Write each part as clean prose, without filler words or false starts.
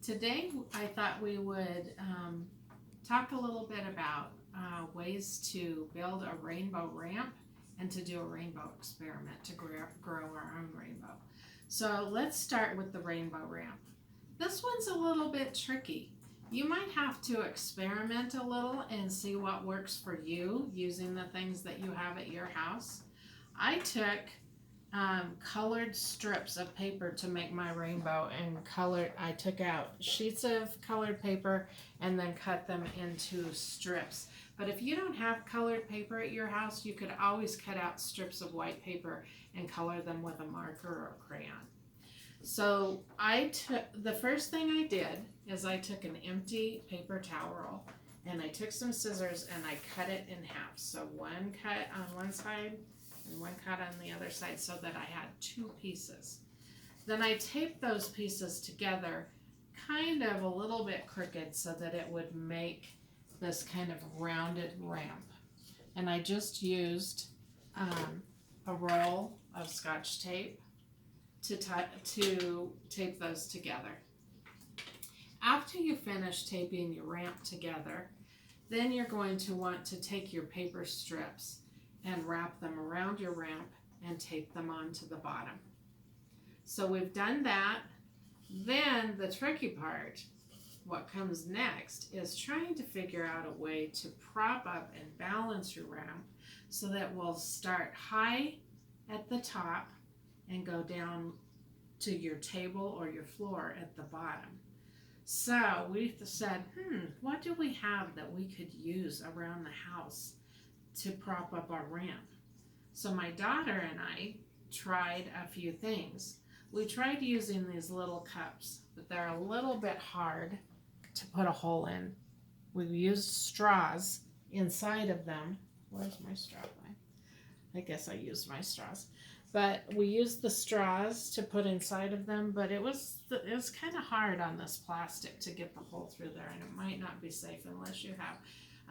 Today, I thought we would talk a little bit about ways to build a rainbow ramp and to do a rainbow experiment to grow our own rainbow. So let's start with the rainbow ramp. This one's a little bit tricky. You might have to experiment a little and see what works for you using the things that you have at your house. I took colored strips of paper to make my rainbow, and I took out sheets of colored paper and then cut them into strips. But if you don't have colored paper at your house, you could always cut out strips of white paper and color them with a marker or a crayon. So the first thing I did is I took an empty paper towel roll and I took some scissors and I cut it in half. So one cut on one side and one cut on the other side so that I had two pieces. Then I taped those pieces together kind of a little bit crooked so that it would make this kind of rounded ramp. And I just used a roll of Scotch tape to tape those together. After you finish taping your ramp together, then you're going to want to take your paper strips and wrap them around your ramp and tape them onto the bottom. So we've done that. Then the tricky part, what comes next, is trying to figure out a way to prop up and balance your ramp so that we'll start high at the top and go down to your table or your floor at the bottom. So we said, what do we have that we could use around the house to prop up our ramp? So my daughter and I tried a few things. We tried using these little cups, but they're a little bit hard to put a hole in. We used straws inside of them. Where's my straw? I guess I used my straws. But we used the straws to put inside of them, but it was kind of hard on this plastic to get the hole through there, and it might not be safe unless you have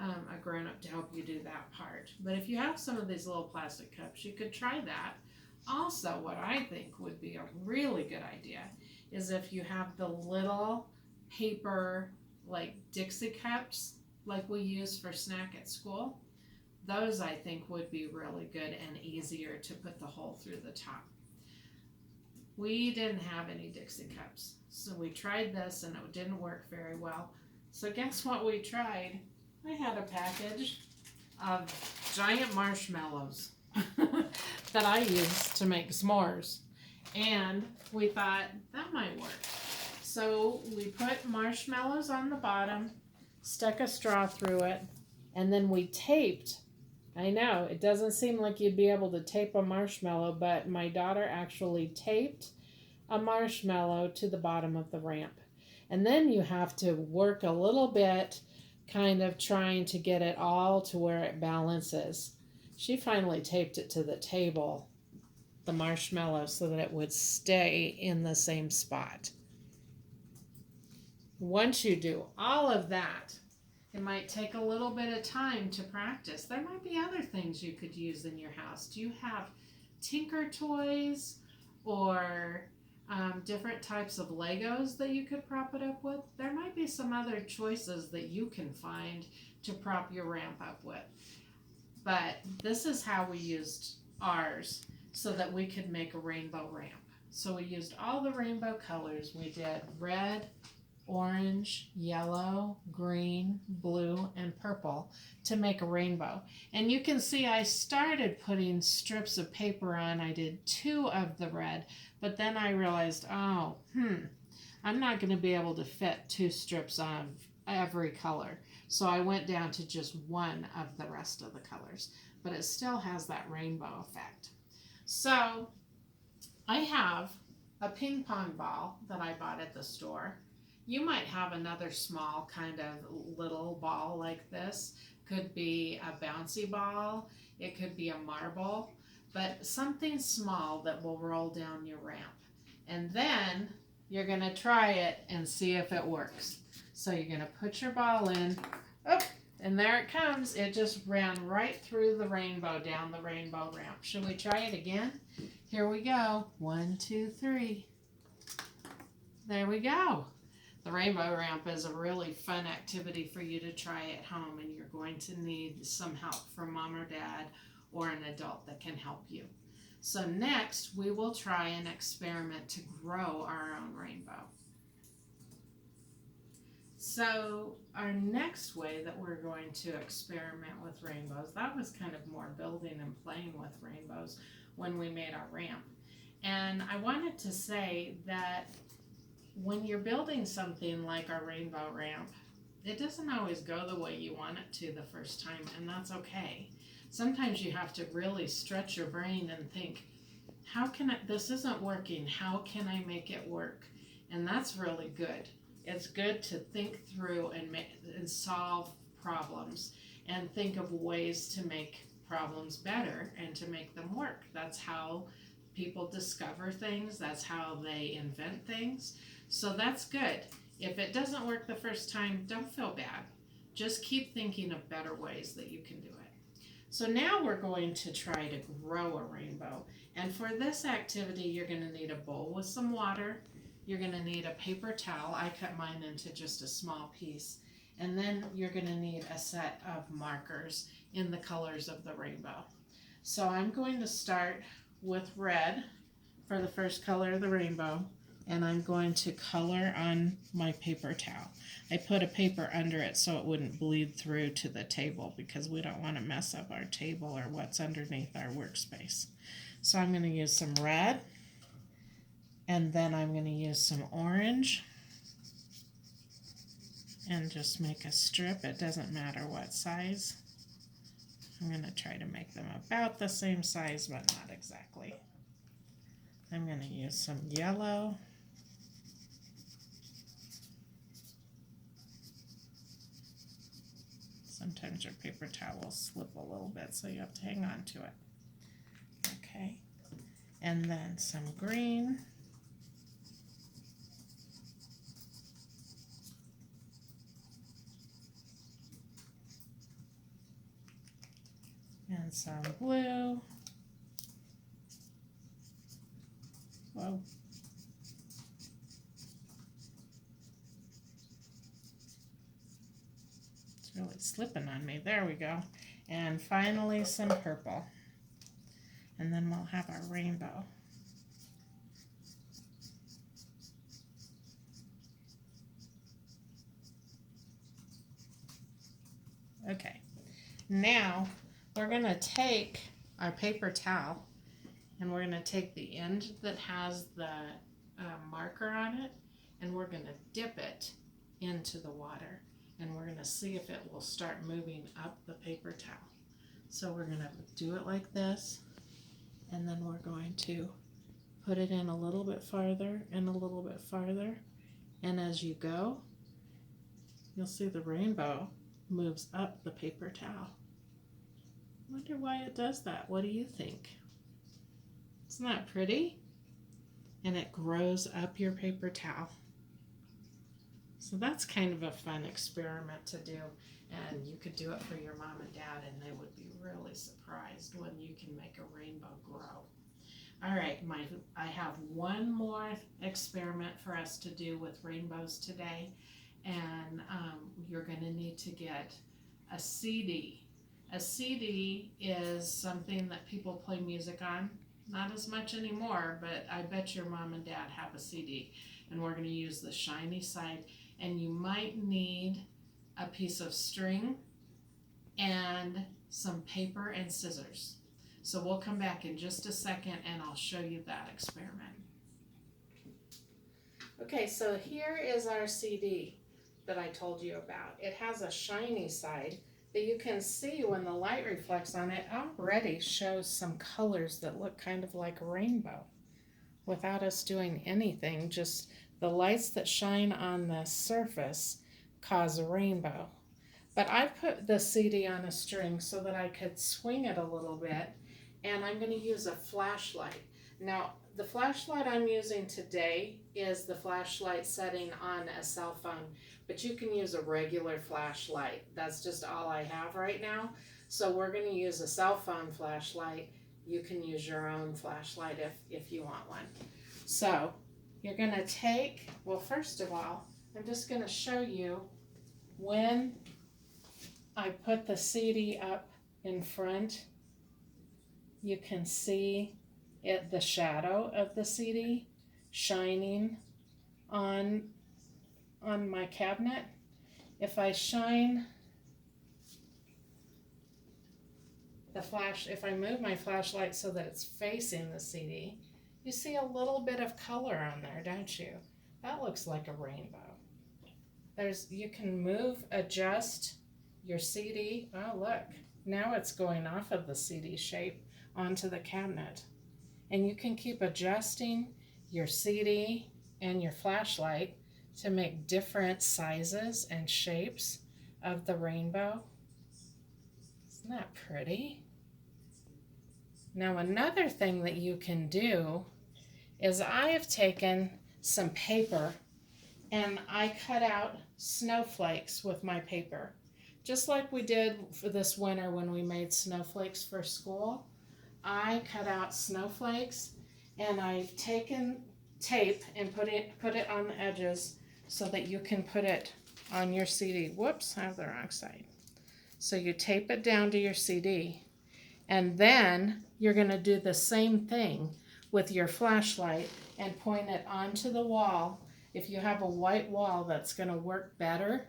a grown-up to help you do that part. But if you have some of these little plastic cups, you could try that. Also, what I think would be a really good idea is if you have the little paper, like Dixie cups, like we use for snack at school. Those I think would be really good and easier to put the hole through the top. We didn't have any Dixie cups, so we tried this and it didn't work very well. So guess what we tried? I had a package of giant marshmallows that I used to make s'mores, and we thought that might work. So we put marshmallows on the bottom, stuck a straw through it, and then we taped. I know, it doesn't seem like you'd be able to tape a marshmallow, but my daughter actually taped a marshmallow to the bottom of the ramp. And then you have to work a little bit, kind of trying to get it all to where it balances. She finally taped it to the table, the marshmallow, so that it would stay in the same spot. Once you do all of that, it might take a little bit of time to practice. There might be other things you could use in your house. Do you have Tinker Toys or different types of Legos that you could prop it up with? There might be some other choices that you can find to prop your ramp up with. But this is how we used ours so that we could make a rainbow ramp. So we used all the rainbow colors. We did red, orange, yellow, green, blue, and purple to make a rainbow. And you can see I started putting strips of paper on. I did 2 of the red, but then I realized, I'm not going to be able to fit 2 strips of every color. So I went down to just 1 of the rest of the colors, but it still has that rainbow effect. So I have a ping pong ball that I bought at the store. You might have another small kind of little ball like this. Could be a bouncy ball, it could be a marble, but something small that will roll down your ramp. And then you're going to try it and see if it works. So you're going to put your ball in, and there it comes. It just ran right through the rainbow, down the rainbow ramp. Should we try it again? Here we go. 1, 2, 3. There we go. The rainbow ramp is a really fun activity for you to try at home, and you're going to need some help from mom or dad or an adult that can help you. So next, we will try an experiment to grow our own rainbow. So our next way that we're going to experiment with rainbows, that was kind of more building and playing with rainbows when we made our ramp. And I wanted to say that when you're building something like our rainbow ramp, it doesn't always go the way you want it to the first time, and that's okay. Sometimes you have to really stretch your brain and think, this isn't working, how can I make it work? And that's really good. It's good to think through and solve problems and think of ways to make problems better and to make them work. That's how people discover things, that's how they invent things. So that's good. If it doesn't work the first time, don't feel bad. Just keep thinking of better ways that you can do it. So now we're going to try to grow a rainbow. And for this activity, you're going to need a bowl with some water. You're going to need a paper towel. I cut mine into just a small piece. And then you're going to need a set of markers in the colors of the rainbow. So I'm going to start with red for the first color of the rainbow, and I'm going to color on my paper towel. I put a paper under it so it wouldn't bleed through to the table because we don't want to mess up our table or what's underneath our workspace. So I'm going to use some red, and then I'm going to use some orange and just make a strip. It doesn't matter what size. I'm going to try to make them about the same size, but not exactly. I'm going to use some yellow. Sometimes your paper towel will slip a little bit, so you have to hang on to it. Okay. And then some green. And some blue. Whoa. It's really slipping on me. There we go. And finally some purple. And then we'll have our rainbow. Okay. Now we're going to take our paper towel and we're going to take the end that has the marker on it, and we're going to dip it into the water, and we're going to see if it will start moving up the paper towel. So we're going to do it like this, and then we're going to put it in a little bit farther and a little bit farther, and as you go, you'll see the rainbow moves up the paper towel. Wonder why it does that. What do you think? Isn't that pretty? And it grows up your paper towel. So that's kind of a fun experiment to do, and you could do it for your mom and dad, and they would be really surprised when you can make a rainbow grow. All right, I have one more experiment for us to do with rainbows today, and you're going to need to get a CD. A CD is something that people play music on. Not as much anymore, but I bet your mom and dad have a CD. And we're going to use the shiny side. And you might need a piece of string and some paper and scissors. So we'll come back in just a second and I'll show you that experiment. Okay, so here is our CD that I told you about. It has a shiny side that you can see when the light reflects on it. Already shows some colors that look kind of like a rainbow without us doing anything. Just the lights that shine on the surface cause a rainbow. But I put the CD on a string so that I could swing it a little bit, and I'm going to use a flashlight. Now, the flashlight I'm using today is the flashlight setting on a cell phone, but you can use a regular flashlight. That's just all I have right now. So we're going to use a cell phone flashlight. You can use your own flashlight if you want one. So you're going to take, well, first of all, I'm just going to show you when I put the CD up in front, you can see the shadow of the CD shining on my cabinet. If I shine if I move my flashlight so that it's facing the CD, you see a little bit of color on there, don't you? That looks like a rainbow. You can adjust your CD. Oh, look, now it's going off of the CD shape onto the cabinet. And you can keep adjusting your CD and your flashlight to make different sizes and shapes of the rainbow. Isn't that pretty? Now another thing that you can do is I have taken some paper and I cut out snowflakes with my paper. Just like we did for this winter when we made snowflakes for school. I cut out snowflakes and I've taken tape and put it on the edges so that you can put it on your CD. Whoops, I have the wrong side. So you tape it down to your CD, and then you're going to do the same thing with your flashlight and point it onto the wall. If you have a white wall, that's going to work better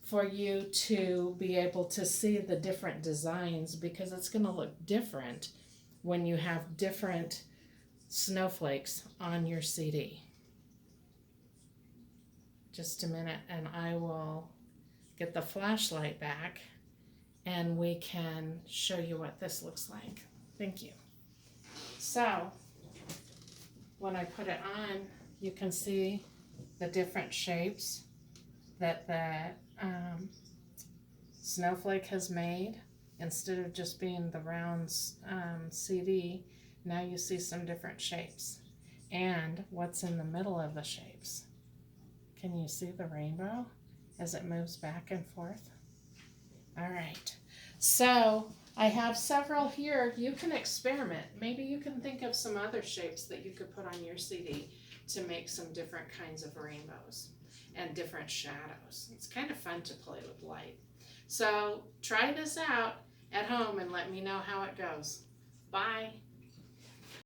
for you to be able to see the different designs, because it's going to look different when you have different snowflakes on your CD. Just a minute and I will get the flashlight back and we can show you what this looks like. Thank you. So when I put it on, you can see the different shapes that the snowflake has made. Instead of just being the round CD, now you see some different shapes. And what's in the middle of the shapes? Can you see the rainbow as it moves back and forth? All right, so I have several here. You can experiment. Maybe you can think of some other shapes that you could put on your CD to make some different kinds of rainbows and different shadows. It's kind of fun to play with light. So try this out at home and let me know how it goes. Bye.